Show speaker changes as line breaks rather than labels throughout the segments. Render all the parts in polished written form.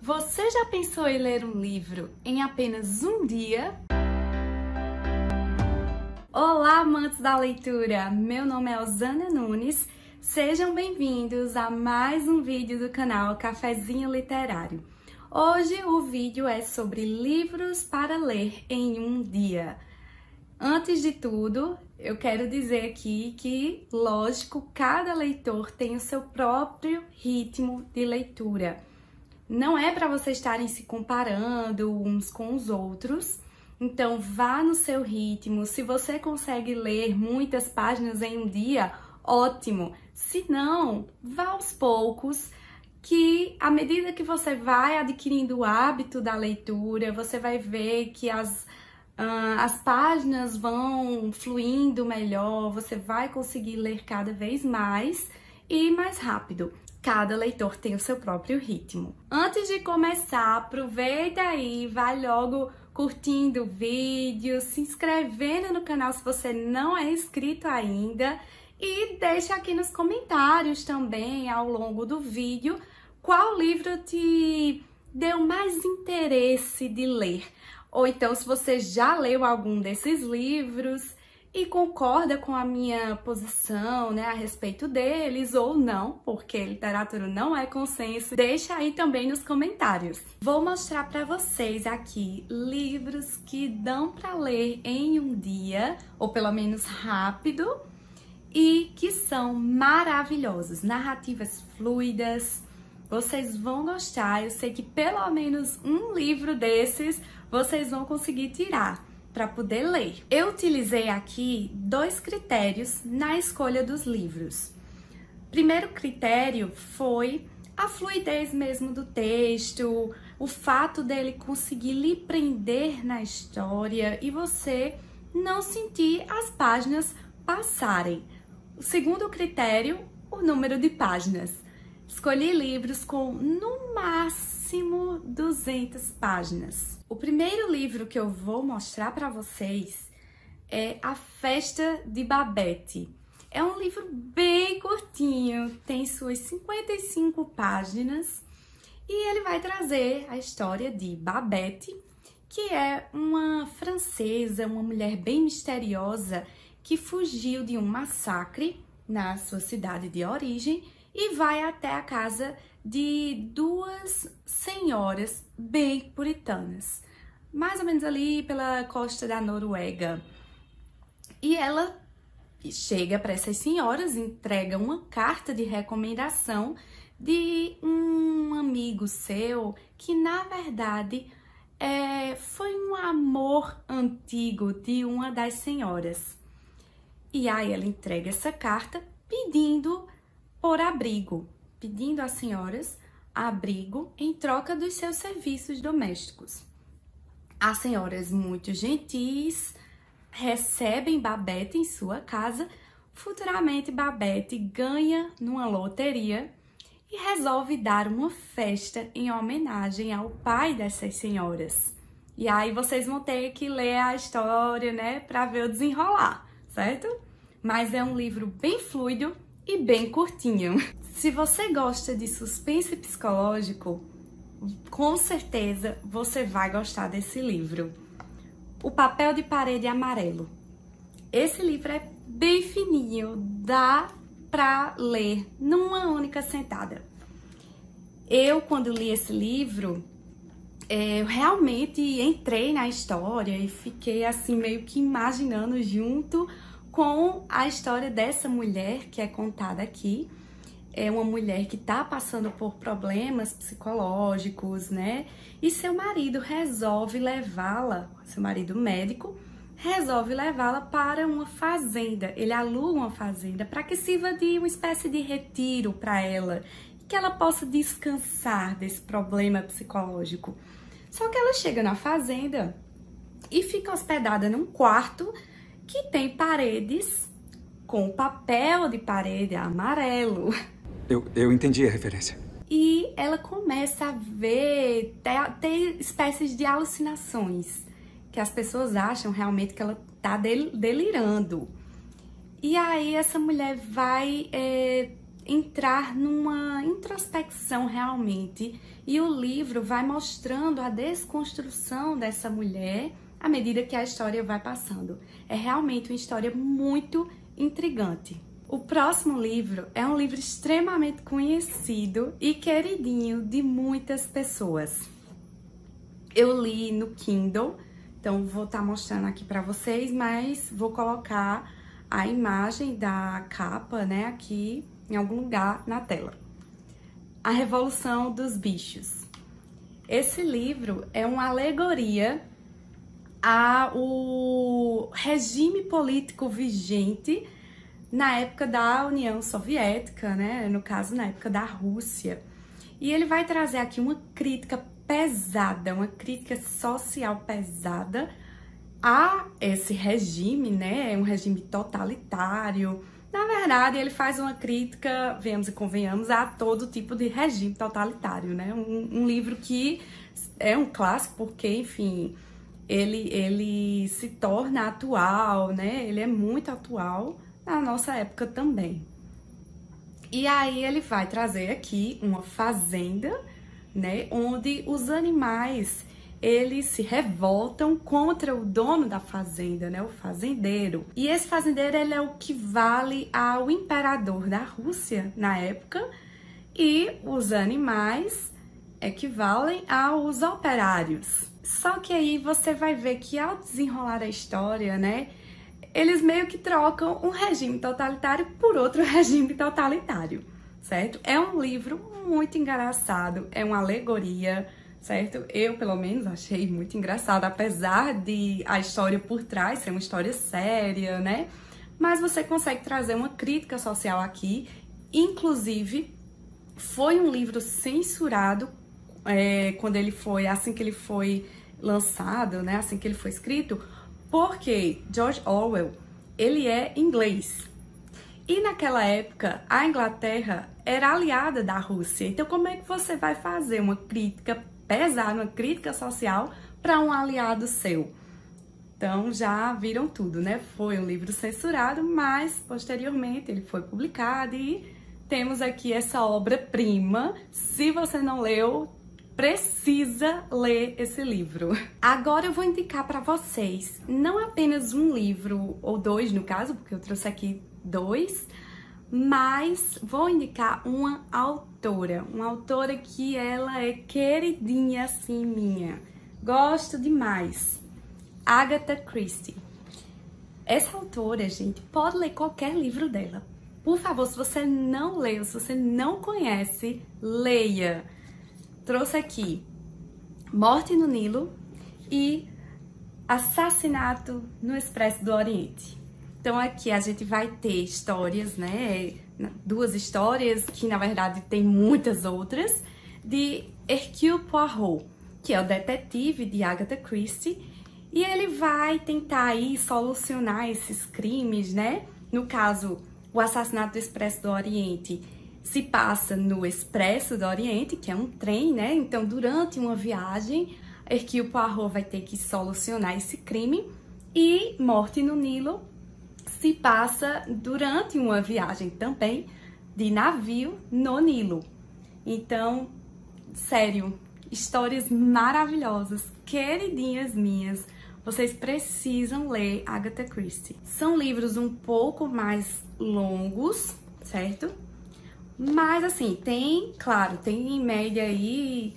Você já pensou em ler um livro em apenas um dia? Olá, amantes da leitura! Meu nome é Osana Nunes. Sejam bem-vindos a mais um vídeo do canal Cafezinho Literário. Hoje o vídeo é sobre livros para ler em um dia. Antes de tudo, eu quero dizer aqui que, lógico, cada leitor tem o seu próprio ritmo de leitura. Não é para vocês estarem se comparando uns com os outros, então vá no seu ritmo. Se você consegue ler muitas páginas em um dia, ótimo. Se não, vá aos poucos, que à medida que você vai adquirindo o hábito da leitura, você vai ver que as páginas vão fluindo melhor, você vai conseguir ler cada vez mais e mais rápido. Cada leitor tem o seu próprio ritmo. Antes de começar, aproveita aí, vai logo curtindo o vídeo, se inscrevendo no canal se você não é inscrito ainda e deixa aqui nos comentários também, ao longo do vídeo, qual livro te deu mais interesse de ler. Ou então, se você já leu algum desses livros e concorda com a minha posição, né, a respeito deles, ou não, porque literatura não é consenso, deixa aí também nos comentários. Vou mostrar para vocês aqui livros que dão para ler em um dia, ou pelo menos rápido, e que são maravilhosos, narrativas fluidas. Vocês vão gostar, eu sei que pelo menos um livro desses vocês vão conseguir tirar para poder ler. Eu utilizei aqui 2 critérios na escolha dos livros. Primeiro critério foi a fluidez mesmo do texto, o fato dele conseguir lhe prender na história e você não sentir as páginas passarem. O segundo critério, o número de páginas. Escolhi livros com, no máximo, 200 páginas. O primeiro livro que eu vou mostrar para vocês é A Festa de Babette. É um livro bem curtinho, tem suas 55 páginas e ele vai trazer a história de Babette, que é uma francesa, uma mulher bem misteriosa que fugiu de um massacre na sua cidade de origem e vai até a casa de 2 senhoras bem puritanas, mais ou menos ali pela costa da Noruega. E ela chega para essas senhoras, entrega uma carta de recomendação de um amigo seu que, na verdade, foi um amor antigo de uma das senhoras. E aí ela entrega essa carta pedindo por abrigo, pedindo às senhoras abrigo em troca dos seus serviços domésticos. As senhoras muito gentis recebem Babette em sua casa. Futuramente Babette ganha numa loteria e resolve dar uma festa em homenagem ao pai dessas senhoras. E aí vocês vão ter que ler a história, né, para ver o desenrolar, certo? Mas é um livro bem fluido e bem curtinho. Se você gosta de suspense psicológico, com certeza você vai gostar desse livro. O Papel de Parede Amarelo. Esse livro é bem fininho, dá pra ler numa única sentada. Eu, quando li esse livro, eu realmente entrei na história e fiquei assim meio que imaginando junto com a história dessa mulher que é contada aqui. É uma mulher que tá passando por problemas psicológicos, né? E seu marido resolve levá-la, seu marido médico, resolve levá-la para uma fazenda. Ele aluga uma fazenda para que sirva de uma espécie de retiro para ela, que ela possa descansar desse problema psicológico. Só que ela chega na fazenda e fica hospedada num quarto que tem paredes com papel de parede amarelo.
Eu entendi a referência.
E ela começa a ver, ter espécies de alucinações, que as pessoas acham realmente que ela tá delirando. E aí essa mulher vai entrar numa introspecção realmente, e o livro vai mostrando a desconstrução dessa mulher à medida que a história vai passando. É realmente uma história muito intrigante. O próximo livro é um livro extremamente conhecido e queridinho de muitas pessoas. Eu li no Kindle, então vou estar mostrando aqui para vocês, mas vou colocar a imagem da capa, né, aqui em algum lugar na tela. A Revolução dos Bichos. Esse livro é uma alegoria ao regime político vigente na época da União Soviética, né, no caso na época da Rússia. E ele vai trazer aqui uma crítica pesada, uma crítica social pesada a esse regime, né, um regime totalitário. Na verdade, ele faz uma crítica, venhamos e convenhamos, a todo tipo de regime totalitário, né? Um livro que é um clássico porque, enfim, ele se torna atual, né? Ele é muito atual na nossa época também. E aí ele vai trazer aqui uma fazenda, né? Onde os animais, eles se revoltam contra o dono da fazenda, né, o fazendeiro. E esse fazendeiro, ele é o que vale ao imperador da Rússia na época, e os animais equivalem aos operários. Só que aí você vai ver que ao desenrolar a história, né, eles meio que trocam um regime totalitário por outro regime totalitário, certo? É um livro muito engraçado, é uma alegoria, certo? Eu, pelo menos, achei muito engraçado, apesar de a história por trás ser uma história séria, né? Mas você consegue trazer uma crítica social aqui. Inclusive, foi um livro censurado quando ele foi, assim que ele foi lançado, né? Assim que ele foi escrito, porque George Orwell, ele é inglês. E naquela época, a Inglaterra era aliada da Rússia. Então, como é que você vai fazer uma crítica pesada, uma crítica social para um aliado seu? Então, já viram tudo, né? Foi um livro censurado, mas posteriormente ele foi publicado e temos aqui essa obra-prima. Se você não leu, precisa ler esse livro. Agora eu vou indicar para vocês não apenas um livro, ou dois no caso, porque eu trouxe aqui dois, mas vou indicar uma autora que ela é queridinha assim minha, gosto demais, Agatha Christie. Essa autora, gente, pode ler qualquer livro dela. Por favor, se você não leu, se você não conhece, leia. Trouxe aqui Morte no Nilo e Assassinato no Expresso do Oriente. Então aqui a gente vai ter histórias, né, duas histórias, que na verdade tem muitas outras, de Hercule Poirot, que é o detetive de Agatha Christie, e ele vai tentar aí solucionar esses crimes, né? No caso, o Assassinato do Expresso do Oriente se passa no Expresso do Oriente, que é um trem, né? Então, durante uma viagem, Hercule Poirot vai ter que solucionar esse crime, e Morte no Nilo se passa durante uma viagem também de navio no Nilo. Então, sério, histórias maravilhosas, queridinhas minhas. Vocês precisam ler Agatha Christie. São livros um pouco mais longos, certo? Mas assim, tem, claro, tem em média aí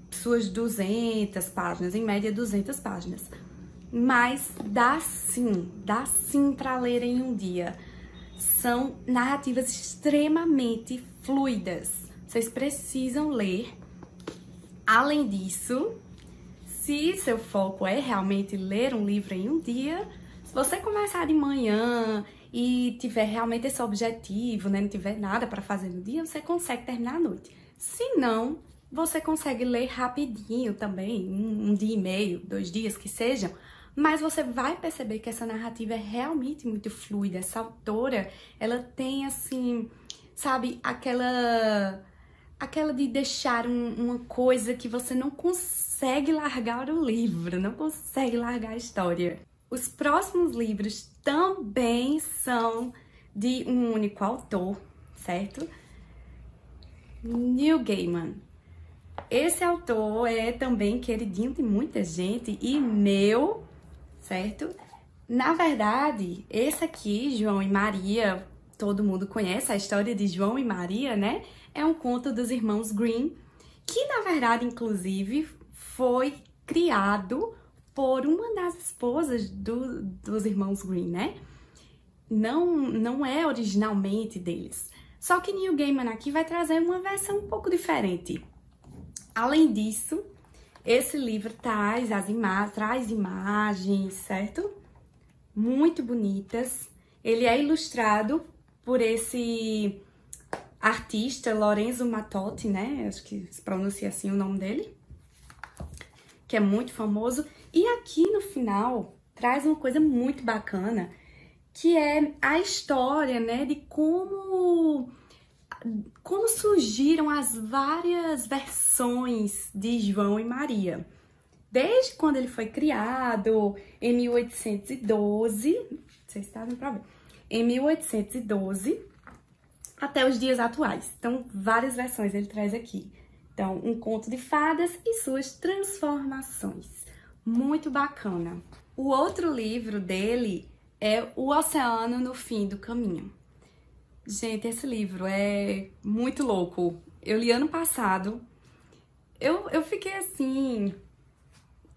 suas 200 páginas, em média 200 páginas. Mas dá sim para ler em um dia. São narrativas extremamente fluidas. Vocês precisam ler. Além disso, se seu foco é realmente ler um livro em um dia, se você começar de manhã e tiver realmente esse objetivo, né, não tiver nada para fazer no dia, você consegue terminar à noite. Se não, você consegue ler rapidinho também, um dia e meio, 2 dias que sejam, mas você vai perceber que essa narrativa é realmente muito fluida. Essa autora, ela tem assim, sabe, aquela de deixar uma coisa que você não consegue largar o livro, não consegue largar a história. Os próximos livros também são de um único autor, certo? Neil Gaiman. Esse autor é também queridinho de muita gente e meu, certo? Na verdade, esse aqui, João e Maria, todo mundo conhece a história de João e Maria, né? É um conto dos irmãos Grimm, que na verdade, inclusive, foi criado por uma das esposas dos irmãos Grimm, né? Não é originalmente deles. Só que Neil Gaiman aqui vai trazer uma versão um pouco diferente. Além disso, esse livro traz imagens, certo? Muito bonitas. Ele é ilustrado por esse artista, Lorenzo Mattotti, né? Acho que se pronuncia assim o nome dele. Que é muito famoso. E aqui no final, traz uma coisa muito bacana, que é a história, né? De como surgiram as várias versões de João e Maria. Desde quando ele foi criado, em 1812, vocês estavam pra ver, em 1812, até os dias atuais. Então, várias versões ele traz aqui. Então, um conto de fadas e suas transformações. Muito bacana. O outro livro dele é O Oceano no Fim do Caminho. Gente, esse livro é muito louco. Eu li ano passado. Eu fiquei assim,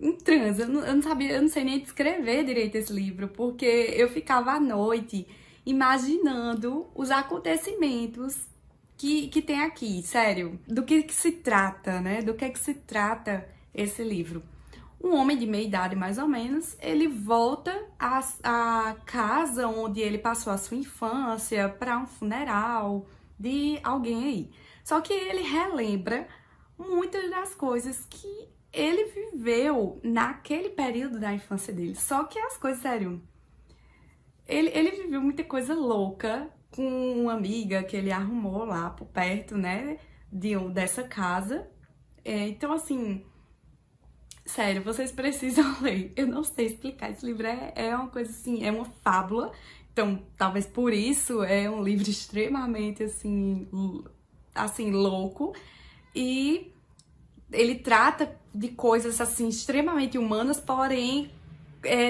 em transe. Eu não sabia, eu não sei nem descrever direito esse livro, porque eu ficava à noite imaginando os acontecimentos que tem aqui, sério. Do que se trata, né? Do que se trata esse livro. Um homem de meia idade, mais ou menos, ele volta à casa onde ele passou a sua infância para um funeral de alguém aí. Só que ele relembra muitas das coisas que ele viveu naquele período da infância dele. Só que as coisas, sério, ele viveu muita coisa louca com uma amiga que ele arrumou lá por perto, né, dessa casa. Então, assim, sério, vocês precisam ler. Eu não sei explicar. Esse livro é uma coisa assim, é uma fábula. Então, talvez por isso é um livro extremamente assim louco. E ele trata de coisas assim extremamente humanas, porém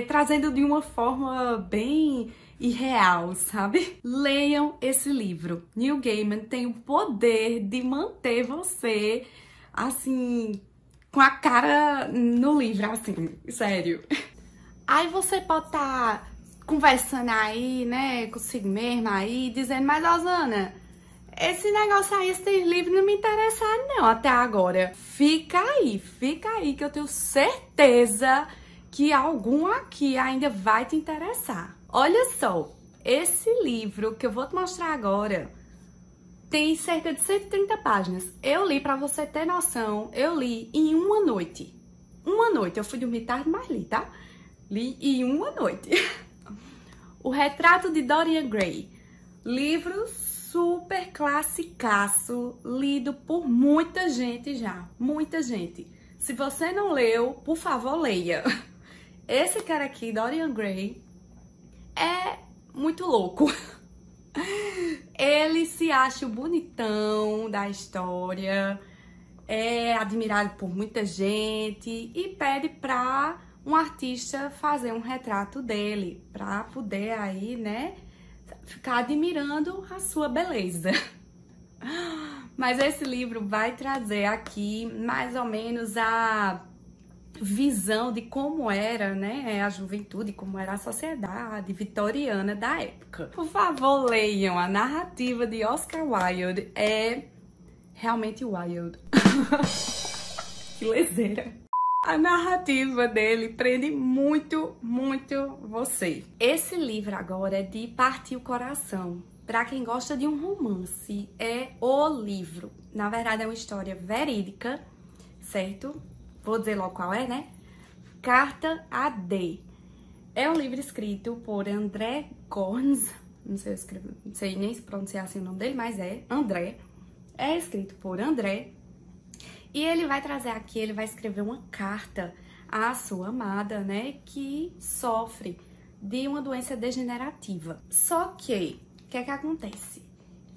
trazendo de uma forma bem irreal, sabe? Leiam esse livro. Neil Gaiman tem o poder de manter você assim com a cara no livro, assim, sério. Aí você pode estar conversando aí, né, consigo mesma aí, dizendo, mas Osana, esse negócio aí, esse livro não me interessa não até agora. Fica aí, que eu tenho certeza que algum aqui ainda vai te interessar. Olha só, esse livro que eu vou te mostrar agora tem cerca de 130 páginas. Eu li, pra você ter noção, eu li em uma noite. Uma noite, eu fui dormir tarde, mas li, tá? Li em uma noite. O Retrato de Dorian Gray. Livro super classicaço, lido por muita gente já. Muita gente. Se você não leu, por favor, leia. Esse cara aqui, Dorian Gray, é muito louco. Ele se acha o bonitão da história, é admirado por muita gente e pede pra um artista fazer um retrato dele, pra poder aí, né, ficar admirando a sua beleza. Mas esse livro vai trazer aqui mais ou menos a visão de como era, né, a juventude, como era a sociedade vitoriana da época. Por favor, leiam. A narrativa de Oscar Wilde é realmente wild. Que lezeira. A narrativa dele prende muito, muito você. Esse livro agora é de partir o coração. Para quem gosta de um romance, é o livro. Na verdade, é uma história verídica, certo? Vou dizer logo qual é, né? Carta a D. É um livro escrito por André Gortz. Não sei nem se pronunciar assim o nome dele, mas é André. É escrito por André. E ele vai trazer aqui, ele vai escrever uma carta à sua amada, né? Que sofre de uma doença degenerativa. Só que, o que é que acontece?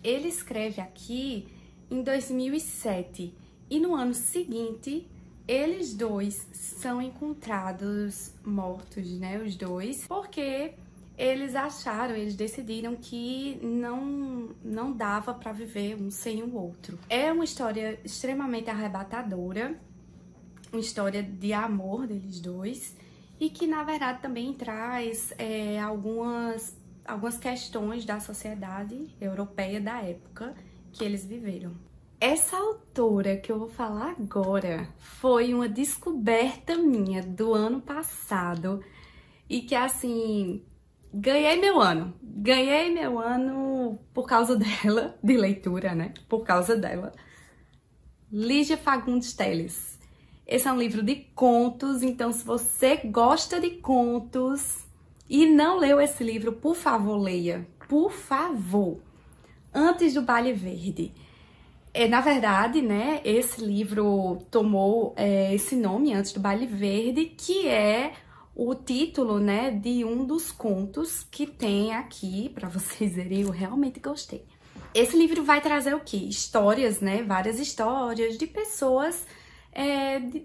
Ele escreve aqui em 2007 e no ano seguinte eles dois são encontrados mortos, né, os dois, porque eles decidiram que não dava para viver um sem o outro. É uma história extremamente arrebatadora, uma história de amor deles dois, e que na verdade também traz algumas questões da sociedade europeia da época que eles viveram. Essa autora que eu vou falar agora foi uma descoberta minha do ano passado e que, assim, ganhei meu ano por causa dela, de leitura, né? Por causa dela. Lígia Fagundes Telles. Esse é um livro de contos, então se você gosta de contos e não leu esse livro, por favor, leia. Por favor. Antes do Baile Verde. Na verdade, né, esse livro tomou esse nome, Antes do Baile Verde, que é o título, né, de um dos contos que tem aqui, para vocês verem, eu realmente gostei. Esse livro vai trazer o quê? Histórias, né, várias histórias de pessoas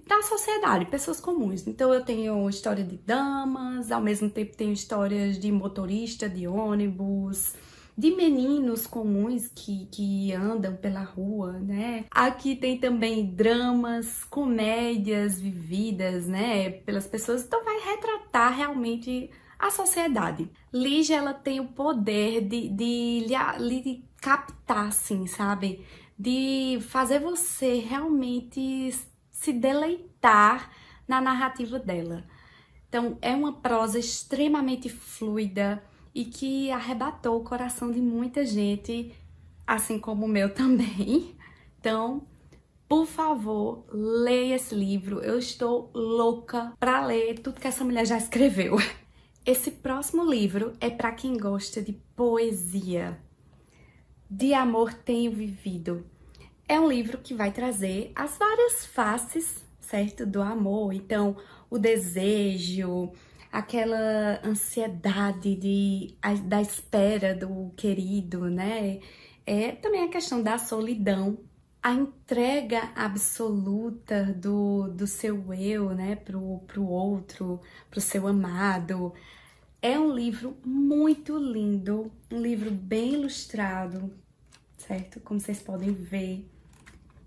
da sociedade, pessoas comuns. Então eu tenho história de damas, ao mesmo tempo tenho histórias de motorista de ônibus, de meninos comuns que andam pela rua, né? Aqui tem também dramas, comédias vividas, né, pelas pessoas. Então vai retratar realmente a sociedade. Lígia, ela tem o poder de lhe captar, assim, sabe? De fazer você realmente se deleitar na narrativa dela. Então é uma prosa extremamente fluida, e que arrebatou o coração de muita gente, assim como o meu também. Então, por favor, leia esse livro. Eu estou louca para ler tudo que essa mulher já escreveu. Esse próximo livro é para quem gosta de poesia. De Amor Tenho Vivido. É um livro que vai trazer as várias faces, certo, do amor. Então, o desejo, aquela ansiedade da espera do querido, né? Também a questão da solidão, a entrega absoluta do seu eu, né, pro outro, pro seu amado. É um livro muito lindo, um livro bem ilustrado, certo? Como vocês podem ver.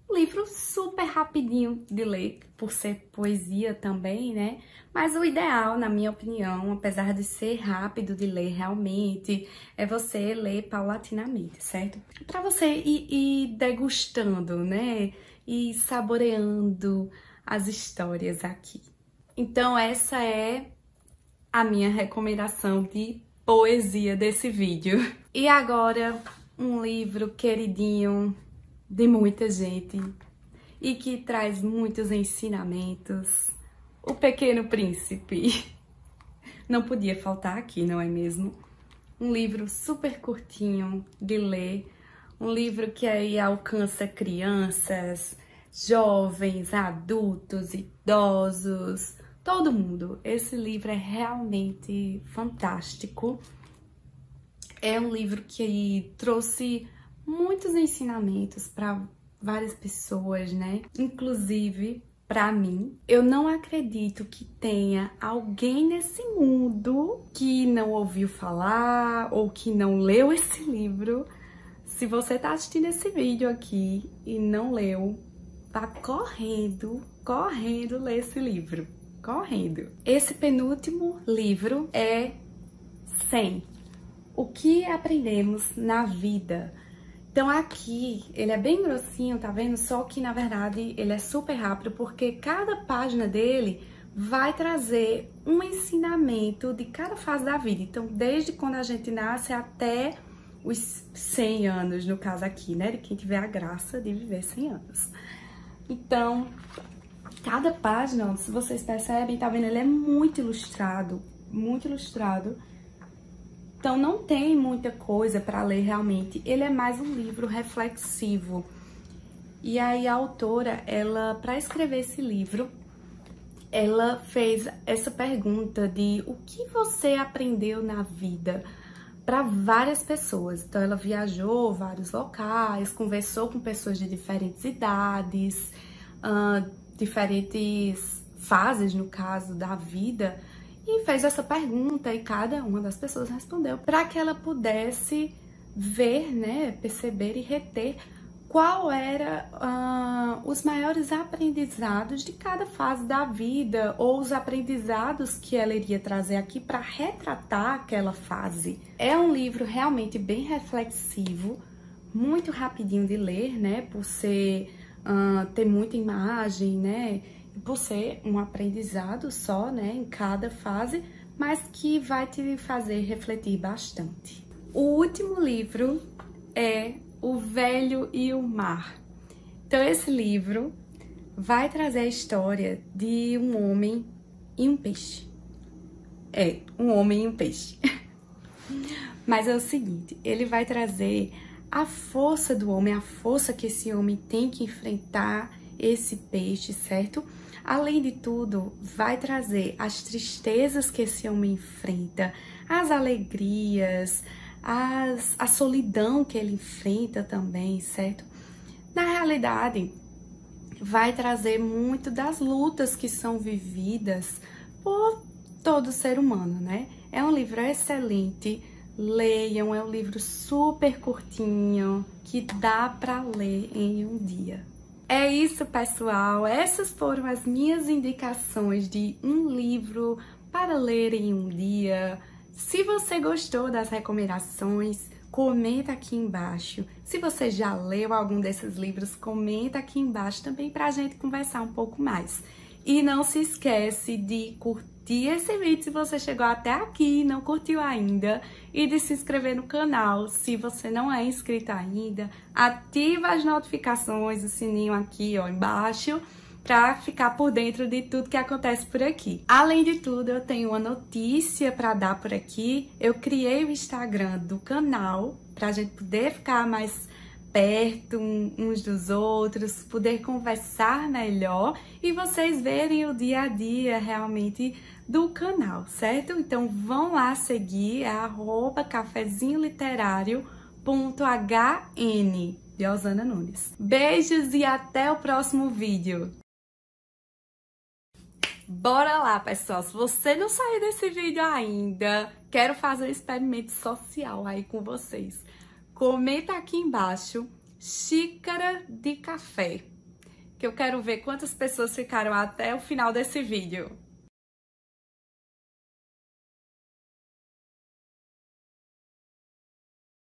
Um livro super rapidinho de ler, por ser poesia também, né? Mas o ideal, na minha opinião, apesar de ser rápido de ler realmente, é você ler paulatinamente, certo? Pra você ir degustando, né? E saboreando as histórias aqui. Então essa é a minha recomendação de poesia desse vídeo. E agora, um livro queridinho de muita gente e que traz muitos ensinamentos. O Pequeno Príncipe. Não podia faltar aqui, não é mesmo? Um livro super curtinho de ler, um livro que aí alcança crianças, jovens, adultos, idosos, todo mundo. Esse livro é realmente fantástico. É um livro que trouxe muitos ensinamentos para várias pessoas, né? Inclusive para mim. Eu não acredito que tenha alguém nesse mundo que não ouviu falar ou que não leu esse livro. Se você tá assistindo esse vídeo aqui e não leu, vá correndo ler esse livro. Correndo. Esse penúltimo livro é 100. O que aprendemos na vida? Então aqui, ele é bem grossinho, tá vendo? Só que, na verdade, ele é super rápido, porque cada página dele vai trazer um ensinamento de cada fase da vida. Então, desde quando a gente nasce até os 100 anos, no caso aqui, né? De quem tiver a graça de viver 100 anos. Então, cada página, se vocês percebem, tá vendo? Ele é muito ilustrado, muito ilustrado. Então não tem muita coisa para ler realmente, ele é mais um livro reflexivo. E aí a autora, ela, para escrever esse livro, ela fez essa pergunta de o que você aprendeu na vida para várias pessoas. Então ela viajou vários locais, conversou com pessoas de diferentes idades, diferentes fases, no caso, da vida, e fez essa pergunta e cada uma das pessoas respondeu para que ela pudesse ver, né, perceber e reter qual era os maiores aprendizados de cada fase da vida ou os aprendizados que ela iria trazer aqui para retratar aquela fase. É um livro realmente bem reflexivo, muito rapidinho de ler, né, por ser ter muita imagem, né, por ser um aprendizado só, né, em cada fase, mas que vai te fazer refletir bastante. O último livro é O Velho e o Mar. Então esse livro vai trazer a história de um homem e um peixe. Um homem e um peixe. Mas é o seguinte, ele vai trazer a força do homem, a força que esse homem tem que enfrentar esse peixe, certo? Além de tudo, vai trazer as tristezas que esse homem enfrenta, as alegrias, a solidão que ele enfrenta também, certo? Na realidade, vai trazer muito das lutas que são vividas por todo ser humano, né? É um livro excelente, leiam, é um livro super curtinho, que dá para ler em um dia. É isso, pessoal, essas foram as minhas indicações de um livro para ler em um dia. Se você gostou das recomendações, comenta aqui embaixo. Se você já leu algum desses livros, comenta aqui embaixo também para a gente conversar um pouco mais. E não se esquece de curtir esse vídeo se você chegou até aqui e não curtiu ainda. E de se inscrever no canal se você não é inscrito ainda. Ativa as notificações, o sininho aqui ó, embaixo, para ficar por dentro de tudo que acontece por aqui. Além de tudo, eu tenho uma notícia para dar por aqui. Eu criei o Instagram do canal para a gente poder ficar mais perto uns dos outros, poder conversar melhor e vocês verem o dia a dia realmente do canal, certo? Então vão lá seguir, é @cafezinholiterário.hn de Osana Nunes. Beijos e até o próximo vídeo! Bora lá, pessoal! Se você não saiu desse vídeo ainda, quero fazer um experimento social aí com vocês. Comenta aqui embaixo, xícara de café, que eu quero ver quantas pessoas ficaram até o final desse vídeo.